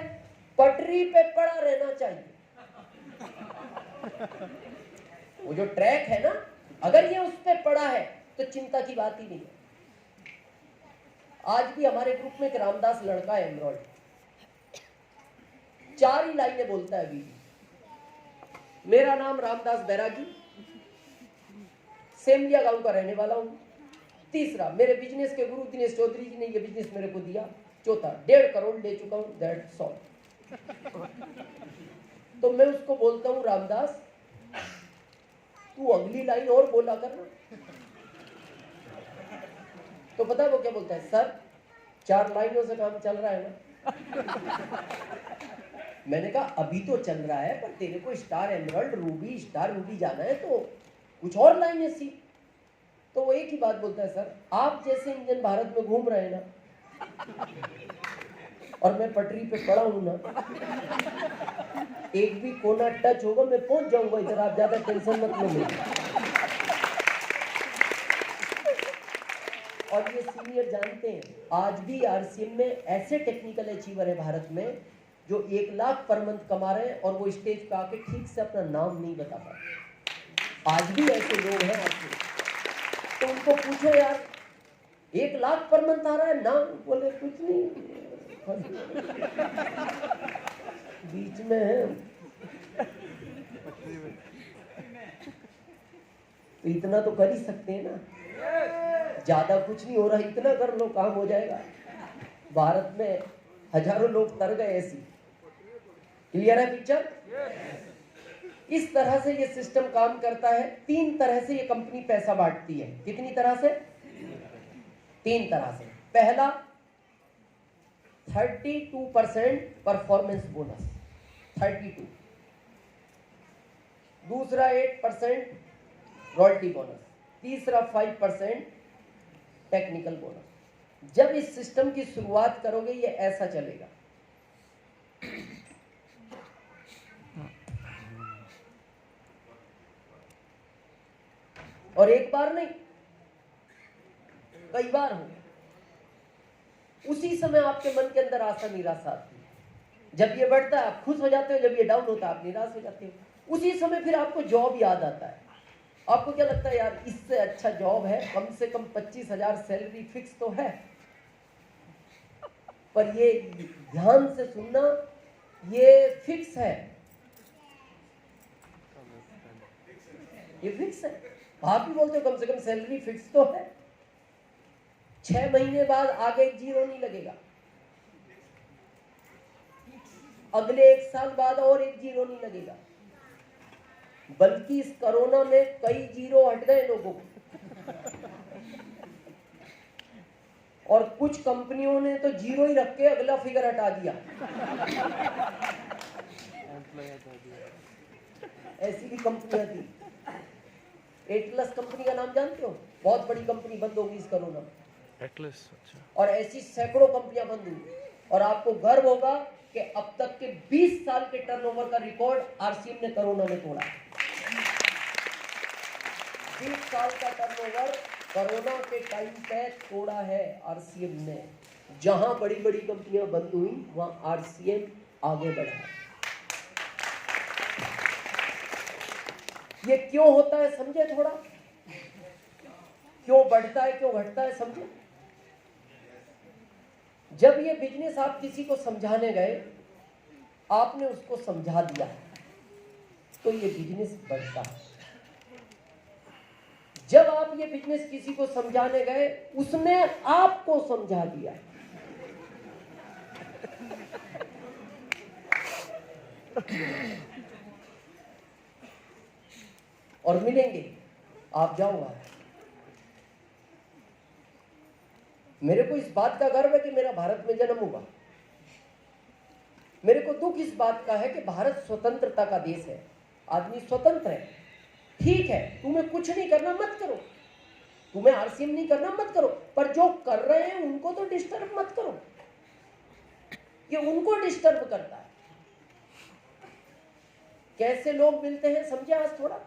पटरी पे पड़ा रहना चाहिए। वो जो ट्रैक है ना, अगर ये उस पे पड़ा है तो चिंता की बात ही नहीं है। आज भी हमारे ग्रुप में एक रामदास लड़का है, एमरॉल्ड, 4 ही लाइनें बोलता है अभी। मेरा नाम रामदास बैरागी, सेमलिया गांव का रहने वाला हूं। तीसरा, मेरे बिजनेस के गुरु दिनेश चौधरी जी ने ये बिजनेस मेरे को दिया। चौथा, 1.5 करोड़ ले चुका हूं, दैट्स ऑल। तो मैं उसको बोलता हूं रामदास तू अगली लाइन और बोला करना। तो पता है वो क्या बोलता है? सर 4 लाइनों से काम चल रहा है ना। मैंने कहा अभी तो चल रहा है, पर तेरे को star emerald, Ruby, star Ruby जाना है तो कुछ और लाइनें सीख। तो वो एक ही बात बोलता है, सर आप जैसे इंजन भारत में घूम रहे हैं ना, और मैं पटरी पे पड़ा हूं ना, एक भी कोना टच होगा मैं पहुंच जाऊंगा इधर, आप ज्यादा टेंशन मत लो। और ये सीनियर जानते हैं, आज भी आरसीएम में ऐसे टेक्निकल अचीवर है भारत में जो 1 लाख पर मंथ कमा रहे हैं, और वो स्टेज पे आके ठीक से अपना नाम नहीं बता पाते। आज भी ऐसे लोग हैं आरसीएम। तो उनको पूछो यार 1 लाख पर मंथ आ रहा है, नाम बोले कुछ नहीं, बीच में है। तो इतना तो कर ही सकते हैं ना, ज्यादा कुछ नहीं हो रहा, इतना कर लो काम हो जाएगा। भारत में हजारों लोग तर गए ऐसी। क्लियर है पिक्चर? इस तरह से ये सिस्टम काम करता है। 3 तरह से ये कंपनी पैसा बांटती है। कितनी तरह से? 3 तरह से। पहला 32% परफॉर्मेंस बोनस, 32। दूसरा 8% रॉयल्टी बोनस, तीसरा 5% टेक्निकल बोनस। जब इस सिस्टम की शुरुआत करोगे ये ऐसा चलेगा। और एक बार नहीं, कई बार हो। उसी समय आपके मन के अंदर आशा निराशा आती है। जब ये बढ़ता है आप खुश हो जाते हो, जब ये डाउन होता है आप निराश हो जाते हो। उसी समय फिर आपको जॉब याद आता है। आपको क्या लगता है यार इससे अच्छा जॉब है, कम से कम 25,000 सैलरी फिक्स तो है। पर ये ध्यान से सुनना, ये फिक्स है, ये फिक्स है। आप भी बोलते हो कम से कम सैलरी फिक्स तो है। 6 महीने बाद आगे 0 नहीं लगेगा, अगले 1 साल बाद और 1 0 नहीं लगेगा, बल्कि इस कोरोना में कई 0 हट गए लोगों को। और कुछ कंपनियों ने तो 0 ही रख के अगला फिगर हटा दिया। ऐसी भी कंपनियां थी। एटलस कंपनी का नाम जानते हो? बहुत बड़ी कंपनी बंद होगी इस कोरोना में। एटलस, अच्छा। और ऐसी सैकड़ों कंपनियां बंद हुई। और आपको गर्व होगा कि अब तक के 20 साल के टर्नओवर का रिकॉर्ड आरसीएम ने कोरोना में तोड़ा। 20 साल का टर्नओवर कोरोना के टाइम पे तोड़ा है आरसीएम ने। जहां बड़ी बड़ी कंपनियां बंद हुई वहां आरसीएम आगे बढ़ा। ये क्यों होता है समझे थोड़ा, क्यों बढ़ता है क्यों घटता है समझे। जब ये बिजनेस आप किसी को समझाने गए, आपने उसको समझा दिया तो ये बिजनेस बढ़ता है। जब आप ये बिजनेस किसी को समझाने गए, उसने आपको समझा दिया, और मिलेंगे, आप जाओ। मेरे को इस बात का गर्व है कि मेरा भारत में जन्म हुआ। मेरे को दुख इस बात का है कि भारत स्वतंत्रता का देश है, आदमी स्वतंत्र है। ठीक है, तुम्हें कुछ नहीं करना मत करो, तुम्हें आरसीएम नहीं करना मत करो, पर जो कर रहे हैं उनको तो डिस्टर्ब मत करो, ये उनको डिस्टर्ब करता है। कैसे लोग मिलते हैं समझे आज थोड़ा।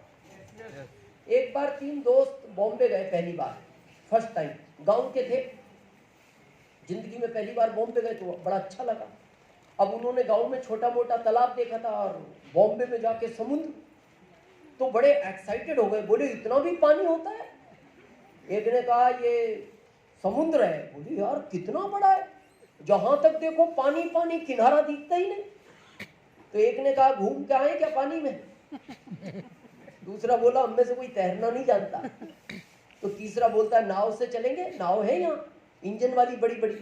एक बार 3 दोस्त बॉम्बे गए, पहली बार, फर्स्ट टाइम, गांव के थे, जिंदगी में पहली बार बॉम्बे गए तो बड़ा अच्छा लगा। अब उन्होंने गांव में छोटा मोटा तालाब देखा था और बॉम्बे में जाके समुद्र, तो बड़े एक्साइटेड हो गए, बोले इतना भी पानी होता है। एक ने कहा ये समुद्र है, बोले यार कितना बड़ा है, जहां तक देखो पानी पानी, किनारा दिखता ही नहीं। तो एक ने कहा घूम के आए क्या पानी में। दूसरा बोला हम में से कोई तैरना नहीं जानता। तो तीसरा बोलता है नाव से चलेंगे, नाव है यहाँ इंजन वाली बड़ी बड़ी।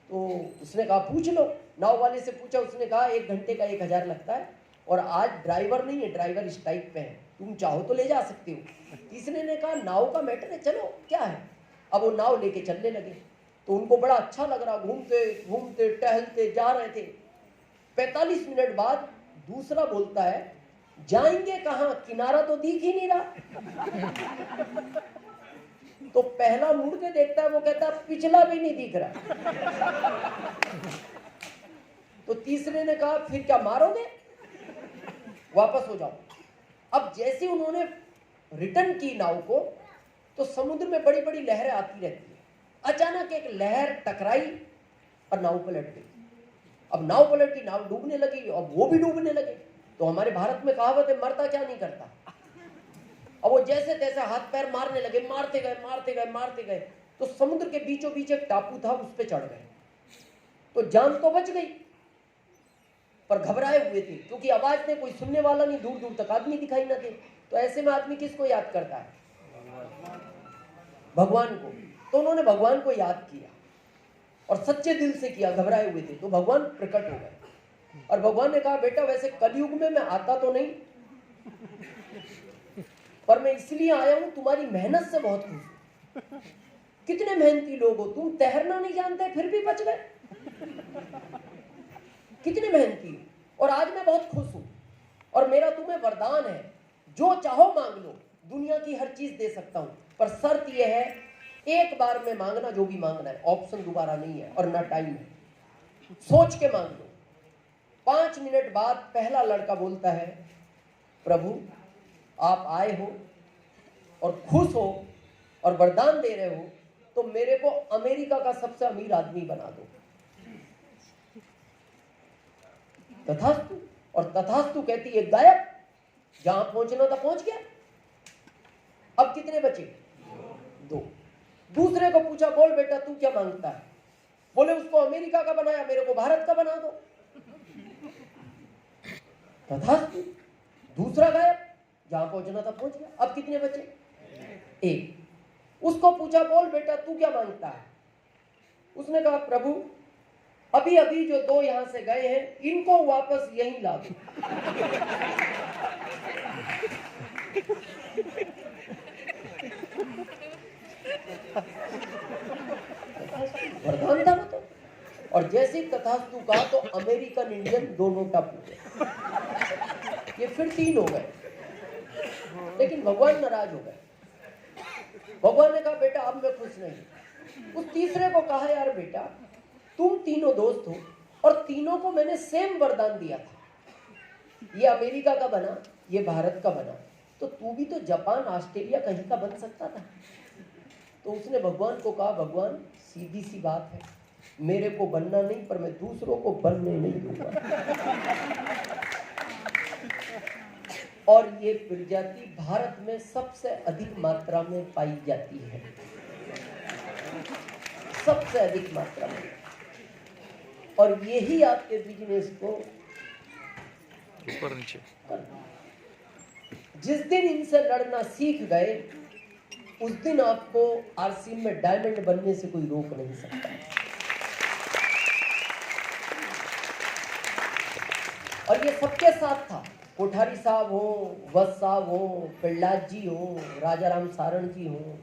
तो उसने कहा पूछ लो, नाव वाले से पूछा, उसने कहा 1 घंटे का 1000 लगता है, और आज ड्राइवर नहीं है, ड्राइवर स्ट्राइक पे है, तुम चाहो तो ले जा सकते हो। तीसरे ने कहा नाव का मैटर है, चलो क्या है। अब वो नाव लेके चलने लगे, तो उनको बड़ा अच्छा लग रहा, घूमते घूमते टहलते जा रहे थे। 45 मिनट बाद दूसरा बोलता है जाएंगे कहाँ, किनारा तो दिख ही नहीं रहा। तो पहला मुड़ के देखता है, वो कहता है पिछला भी नहीं दिख रहा। तो तीसरे ने कहा फिर क्या मारोगे, वापस हो जाओ। अब जैसे उन्होंने रिटर्न की नाव को, तो समुद्र में बड़ी बड़ी लहरें आती रहती है। अचानक एक लहर टकराई और नाव पलट गई। अब नाव पलट गई, नाव डूबने लगी, अब वो भी डूबने लगे। तो हमारे भारत में कहावत है मरता क्या नहीं करता। अब वो जैसे तैसे हाथ पैर मारने लगे, मारते गए मारते गए मारते गए, तो समुद्र के बीचों बीच एक टापू था, उस पे चढ़ गए। तो जान तो बच गई, पर घबराए हुए थे, क्योंकि आवाज में कोई सुनने वाला नहीं, दूर दूर तक आदमी दिखाई न दे। तो ऐसे में आदमी किसको याद करता है, भगवान को। तो उन्होंने भगवान को याद किया और सच्चे दिल से किया, घबराए हुए थे। तो भगवान प्रकट हो गए और भगवान ने कहा बेटा वैसे कलयुग में मैं आता तो नहीं, पर मैं इसलिए आया हूं, तुम्हारी मेहनत से बहुत खुश हूं। कितने मेहनती लोग हो, तुम तैरना नहीं जानते फिर भी बच गए, कितने मेहनती हो। और आज मैं बहुत खुश हूं, और मेरा तुम्हें वरदान है, जो चाहो मांग लो, दुनिया की हर चीज दे सकता हूं, पर शर्त यह है एक बार में मांगना जो भी मांगना है, ऑप्शन दोबारा नहीं है और ना टाइम है, सोच के मांग लो। 5 मिनट बाद पहला लड़का बोलता है प्रभु आप आए हो और खुश हो और वरदान दे रहे हो, तो मेरे को अमेरिका का सबसे अमीर आदमी बना दो। तथास्तु, और तथास्तु कहती है गायब, जहां पहुंचना था पहुंच गया। अब कितने बचे, 2। दूसरे को पूछा बोल बेटा तू क्या मांगता है, बोले उसको अमेरिका का बनाया, मेरे को भारत का बना दो। तथास्तु, दूसरा गायब, जहां पहुंचना था पहुंच गया। अब कितने बचे, 1। उसको पूछा बोल बेटा तू क्या मांगता है, उसने कहा प्रभु अभी अभी जो 2 यहां से गए हैं इनको वापस यहीं ला दो। वरदान था वो तो। और जैसे तथास्तु कहा तो अमेरिकन इंडियन दोनों टप हो गए, ये फिर 3 हो गए। लेकिन भगवान नाराज हो गए। भगवान ने कहा बेटा अब मैं खुश नहीं। उस तीसरे को कहा यार बेटा तुम तीनों दोस्त हो और तीनों को मैंने सेम वरदान दिया था, ये अमेरिका का बना, ये भारत का बना, तो तू भी तो जापान ऑस्ट्रेलिया कहीं का बन सकता था। तो उसने भगवान को कहा भगवान सीधी सी बात है, मेरे को बनना नहीं, पर मैं दूसरों को बनने नहीं दूंगा। और ये प्रजाति भारत में सबसे अधिक मात्रा में पाई जाती है, सबसे अधिक मात्रा में। और यही आपके बिजनेस को ऊपर नीचे, जिस दिन इनसे लड़ना सीख गए उस दिन आपको आरसीएम में डायमंड बनने से कोई रोक नहीं सकता। और ये सबके साथ था, कोठारी साहब हो, वत्स साहब हो, प्रहलाद जी हो, राजा राम सारण जी हो,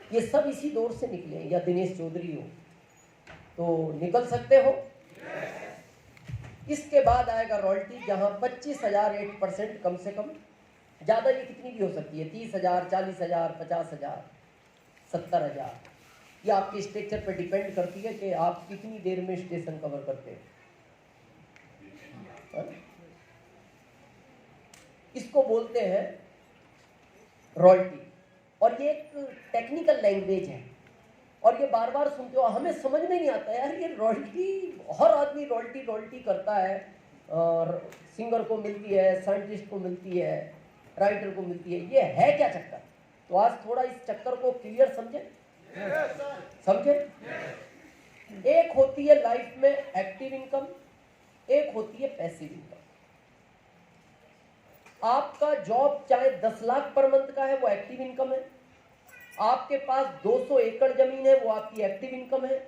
ये सब इसी दौर से निकले, या दिनेश चौधरी हो, तो निकल सकते हो। इसके बाद आएगा रॉयल्टी, जहां 25,000 8% कम से कम, ज्यादा ये कितनी भी हो सकती है, 30,000, 40,000, 50,000, 70,000। ये आपके स्ट्रक्चर पर डिपेंड करती है कि आप कितनी देर में स्टेशन कवर करते हैं। इसको बोलते हैं रॉयल्टी, और ये एक टेक्निकल लैंग्वेज है। और ये बार बार सुनते हो, हमें समझ में नहीं आता यार, ये रॉयल्टी, हर आदमी रॉयल्टी रॉयल्टी करता है, और सिंगर को मिलती है, साइंटिस्ट को मिलती है, राइटर को मिलती है, ये है क्या चक्कर? तो आज थोड़ा इस चक्कर को क्लियर समझे, समझे। एक होती है लाइफ में एक्टिव इनकम, एक होती है पैसिव इनकम। आपका जॉब चाहे 10 लाख पर मंथ का है, वो एक्टिव इनकम है। आपके पास 200 एकड़ जमीन है, वो आपकी एक्टिव इनकम है।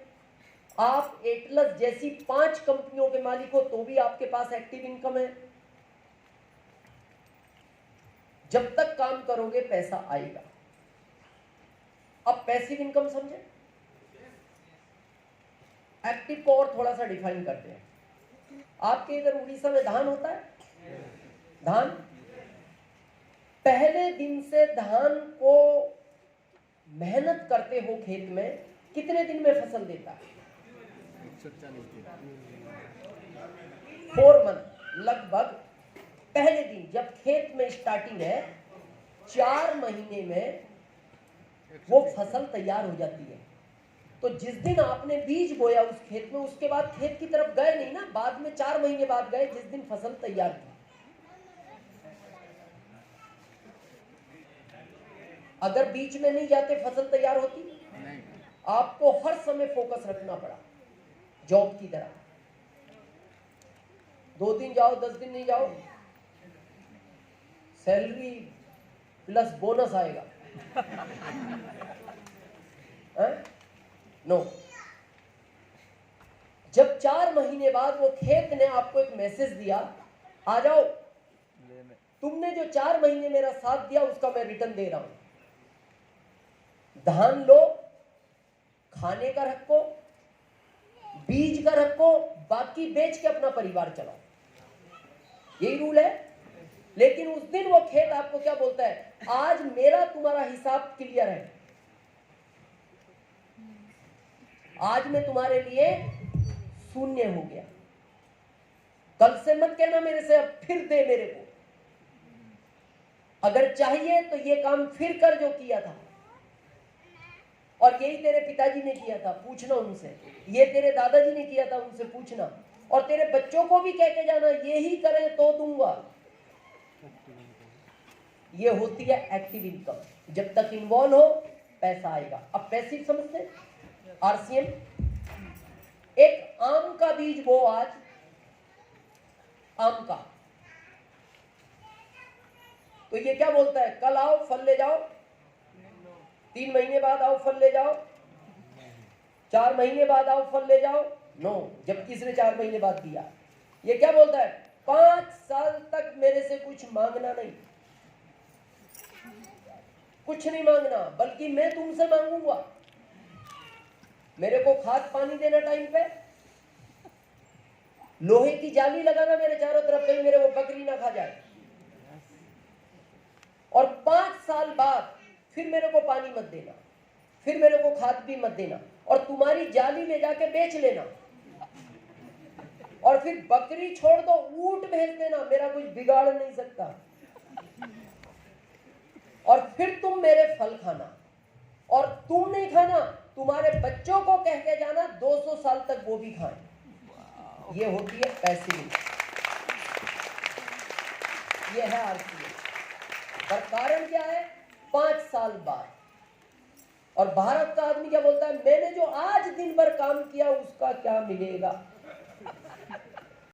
आप एटलस जैसी 5 कंपनियों के मालिक हो तो भी आपके पास एक्टिव इनकम है। जब तक काम करोगे पैसा आएगा। अब पैसिव इनकम समझे। एक्टिव को और थोड़ा सा डिफाइन करते हैं। आपके इधर उड़ीसा में धान होता है, धान, पहले दिन से धान को मेहनत करते हो खेत में, कितने दिन में फसल देता है? 4 मंथ लगभग। पहले दिन जब खेत में स्टार्टिंग है, 4 महीने में वो फसल तैयार हो जाती है। तो जिस दिन आपने बीज बोया उस खेत में, उसके बाद खेत की तरफ गए नहीं ना, बाद में 4 महीने बाद गए, जिस दिन फसल तैयार थी। अगर बीच में नहीं जाते फसल तैयार होती नहीं। आपको हर समय फोकस रखना पड़ा, जॉब की तरह। 2 दिन जाओ, 10 दिन नहीं जाओ, सैलरी प्लस बोनस आएगा। नो। जब 4 महीने बाद वो खेत ने आपको एक मैसेज दिया, आ जाओ, तुमने जो 4 महीने मेरा साथ दिया उसका मैं रिटर्न दे रहा हूं। धान लो, खाने का रखो, बीज का रखो, बाकी बेच के अपना परिवार चलाओ, यही रूल है। लेकिन उस दिन वो खेत आपको क्या बोलता है? आज मेरा तुम्हारा हिसाब क्लियर है, आज मैं तुम्हारे लिए शून्य हो गया। कल से मत कहना मेरे से अब फिर दे मेरे को, अगर चाहिए तो ये काम फिर कर जो किया था। और यही तेरे पिताजी ने किया था, पूछना उनसे। ये तेरे दादाजी ने किया था, उनसे पूछना। और तेरे बच्चों को भी कह के जाना, यही करें तो दूंगा। ये होती है एक्टिव इनकम। जब तक इन्वॉल्व हो पैसा आएगा। अब पैसिव समझते, आरसीएम। एक आम का बीज बो आज, आम का, तो ये क्या बोलता है? कल आओ फल ले जाओ, 3 महीने बाद आओ फल ले जाओ, 4 महीने बाद आओ फल ले जाओ। नो, जब तीसरे 4 महीने बाद दिया, ये क्या बोलता है? 5 साल तक मेरे से कुछ मांगना नहीं, कुछ नहीं मांगना, बल्कि मैं तुमसे मांगूंगा। मेरे को खाद पानी देना टाइम पे, लोहे की जाली लगाना मेरे चारों तरफ, कहीं मेरे वो बकरी ना खा जाए। और 5 साल बाद फिर मेरे को पानी मत देना, फिर मेरे को खाद भी मत देना, और तुम्हारी जाली ले जाके बेच लेना। और फिर बकरी छोड़ दो, ऊंट भेज देना, मेरा कुछ बिगाड़ नहीं सकता। और फिर तुम मेरे फल खाना। और तुम नहीं खाना, तुम्हारे बच्चों को कह के जाना 200 साल तक वो भी खाएं। ये होती है पैसिव इनकम, ये है आरसीए। पर कारण क्या है? 5 साल बाद। और भारत का आदमी क्या बोलता है? मैंने जो आज दिन भर काम किया उसका क्या मिलेगा?